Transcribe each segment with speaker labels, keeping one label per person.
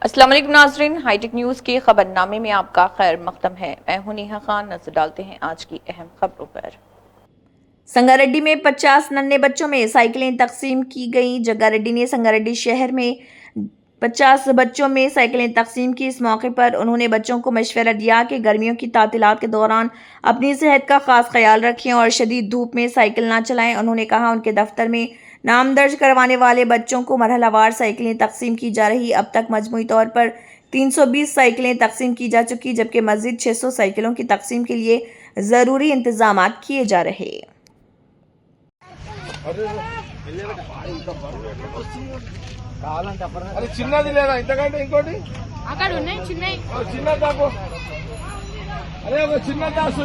Speaker 1: अस्सलाम वालेकुम नाज़रीन, हाईटेक न्यूज़ के खबरनामे में आपका खैर मकदम है। मैं हूं नेहा खान। नजर डालते हैं आज की अहम खबरों पर। संगारेड्डी में 50 नन्हे बच्चों में साइकिलें तकसीम की गई। जग्गारेड्डी ने संगारेड्डी शहर में 50 बच्चों में साइकिलें तकसीम की। इस मौके पर उन्होंने बच्चों को मशवरा दिया कि गर्मियों की तातीलात के दौरान अपनी सेहत का खास ख्याल रखें और शदीद धूप में साइकिल ना चलाएं। उन्होंने कहा उनके दफ्तर में नाम दर्ज करवाने वाले बच्चों को मरहलावार साइकिलें तकसीम की जा रही। अब तक मजमूई तौर पर 320 साइकिलें तकसीम की जा चुकी, जबकि मजीद 600 साइकिलों की तकसीम के लिए ज़रूरी इंतजाम किए जा रहे।
Speaker 2: అది చిన్నది లేదా ఇంతకంటే ఇంకోటి
Speaker 3: అక్కడ ఉన్నాయి చిన్నవి
Speaker 2: చిన్నది దాపు అరే ఒక చిన్న దాసు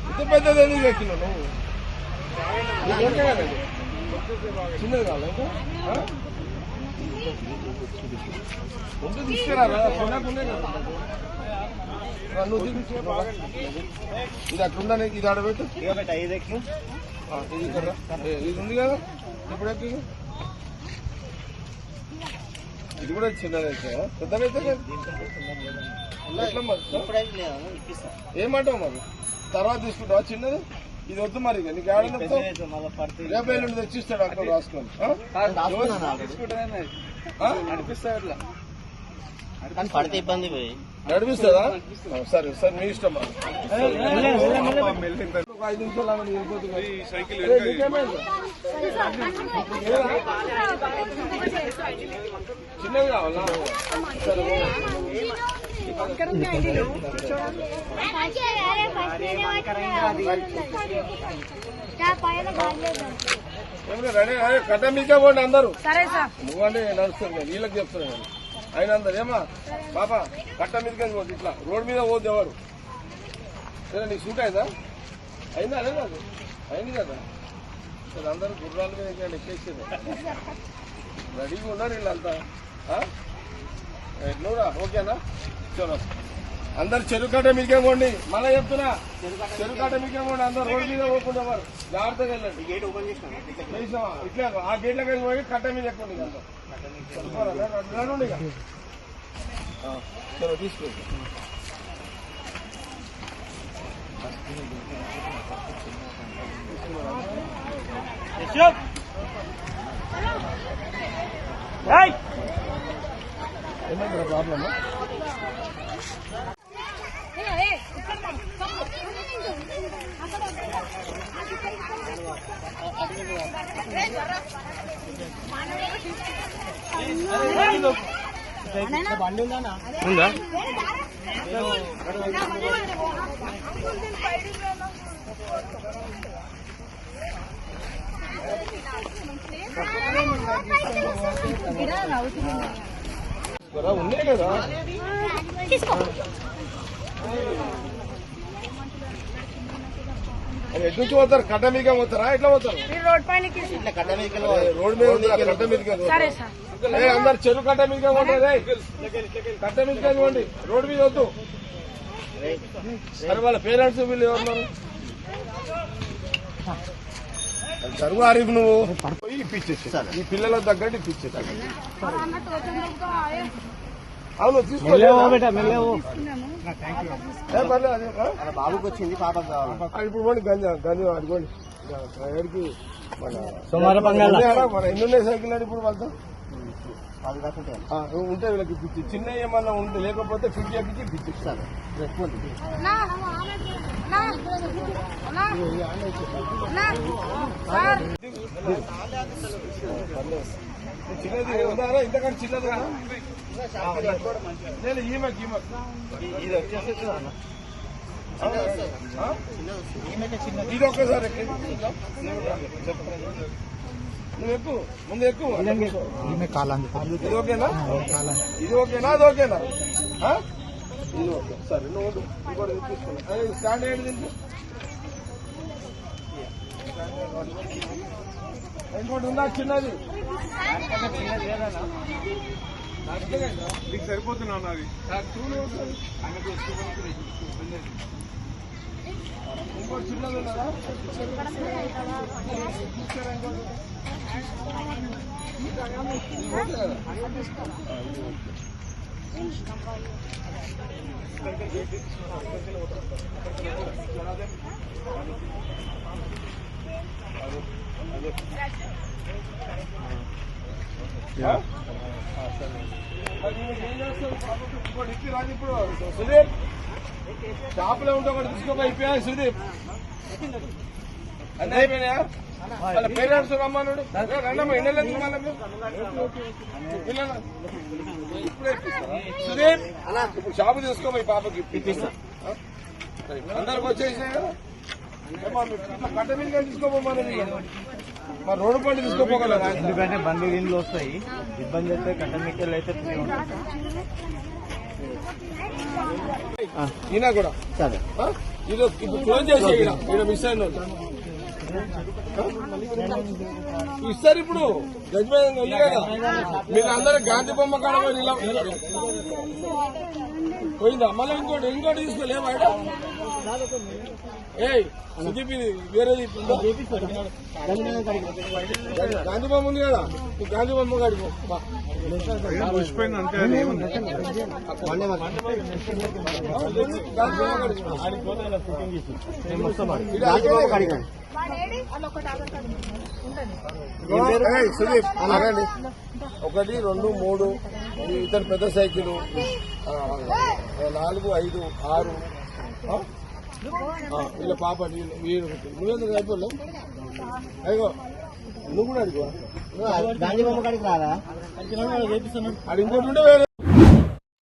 Speaker 2: ఇంత పెద్దది ఎందుకు ఎక్కినావు నువ్వు చిన్నది కావాలి ముందు తీసుకురా కొనకుండే కదా నువ్వు తీసుకురా ఇది అట్లుందా ఇది ఆడబెట్టు ఇది ఇక్కడ ఇది ఉంది కదా ఇప్పుడు ఎక్కి ఇది కూడా చిన్నదైతే పెద్దదైతే ఏమంటావు మరి తర్వాత తీసుకుంటావా చిన్నది ఇది వద్దు మరి నీకు ఏడనొస్తావు రేపు ఎల్లుండి తెచ్చిస్తాడు అక్కడ రాసుకొని
Speaker 4: పడితే ఇబ్బంది పోయి
Speaker 2: నడిపిస్తుందా సరే సరే మీ ఇష్టం ఒక 5 నిమిషాలు చిన్నది కావాలా సరే కట్ట మీకే పోండి అందరూ నువ్వంటే నడుస్తుంది వీళ్ళకి చెప్తున్నాను ఆయన అందరు ఏమా బాబా కట్ట మీదకి పోదు ఇట్లా రోడ్ మీద పోద్దు ఎవరు సరే నీకు సూట్ అయిందా అయిందా అదే కాదు అయింది కదా సరే అందరూ గుర్రాల మీద ఎక్కేసేది రెడీగా ఉన్నారు వీళ్ళంతా నువ్వురా ఓకేనా చలో అందరు చెరుకట్ట మీకే పోండి మళ్ళీ చెప్తున్నా చెరుకట్ట మీకే పోండి అందరు రోడ్డు మీద పోకుండా వారు జాగ్రత్తగా వెళ్ళండి గేట్ ఓపెన్ చేసినా ఇట్లా ఆ గేట్లకి పోయి కట్ట మీద ఎక్కుండి నడుండి చలో తీసుకోండి ఏమంటారా ప్రాబ్లమా ఉందా ఉన్నాయి కదా ఎటు నుంచి పోతారు కట్ట మీదకే పోతారా ఎట్లా పోతారు రోడ్ మీద ఉంది కట్ట మీదకే అందరు చెరువు కట్ట మీదకే పోతారు కట్ట మీదకే పోండి రోడ్ మీద వద్దు సరే వాళ్ళ పేరెంట్స్ వీళ్ళు ఎవరున్నారు చరువు ఆరిఫ్ నువ్వు ఇప్పించేసి ఈ పిల్లలకు తగ్గట్టు ఇప్పించేసి అవును
Speaker 4: బాబుకి వచ్చింది పాపకు కావాలి
Speaker 2: ఇప్పుడు పోండి గంజ అదిగోండి ఎక్కడికి మన ఎన్ని ఉన్నాయి సైకిల్ అని ఇప్పుడు వాళ్ళతో ఉంటే వీళ్ళకి ఇప్పించి చిన్న ఏమన్నా ఉంటే లేకపోతే ఫిట్ చేపించి ఇప్పించిస్తాను చిన్నది ఉన్నారా ఇంతకంటే చిన్నది నేను ఈమెకి ఇది వచ్చేసి ఇది ఒక్కసారి నువ్వు ఎక్కువ ముందు ఎక్కువ ఇది ఓకేనా ఇది ఓకేనా అది ఓకేనా ఇది ఓకే సరే నువ్వు ఇంకోటి తీసుకున్నా స్టాండ్ ఏంటి దీనికి ఇంకోటి ఉందా చిన్నది నీకు సరిపోతున్నా నాది ఇంకోటి చిన్నది ఉన్నదా ఇది ఓకే కదా? ఇది ఓకే. ఇప్పుడు సుదీప్ షాపులో ఉంటే ఒకటి తీసుకోపోయి అయిపోయా సుదీప్ అన్నీ అయిపోయినాయా వాళ్ళ పేరెంట్స్ రమ్మన్నాడు రండమ్మా ఎండలేదు ఇప్పుడే సుదీప్ ఇప్పుడు షాపు తీసుకోపోయి పాపకి ఇప్పిస్తా అందరికి వచ్చేసినాయి కదా కట్ట మీద తీసుకోపోమన్నది మరి రోడ్డు పండు తీసుకోపోగలరా
Speaker 4: ఎందుకంటే బండి గిన్నెలు వస్తాయి, ఇబ్బంది అయితే కట్టమిక్కలు అయితే
Speaker 2: ఈయన కూడా
Speaker 4: సరే.
Speaker 2: ఇది ఇప్పుడు క్లోజ్ చేసే ఈయన మిస్ అయిన ఇస్తారు ఇప్పుడు జడ్జిమెంట్ ఉంది కదా మీరు అందరూ గాంధీ బొమ్మ కాడ పోయి పోయిందా మళ్ళీ ఇంకోటి తీసుకోలేమా ఏ సుదీప్ ఇది వేరేది గాంధీ బొమ్మ ఉంది కదా గాంధీ బొమ్మ కాడిపో సుదీప్ అలాగండి 1 2 3 ఇతను పెద్ద సైకిల్ 4 5 6 వీళ్ళ పాప నువ్వెందుకు అయిపోలే అయ్యో నువ్వు కూడా అడిగో
Speaker 4: గాంధీ బొమ్మ కాడికి రాదా
Speaker 2: అది ఇంకోటి ఉంటే వేరే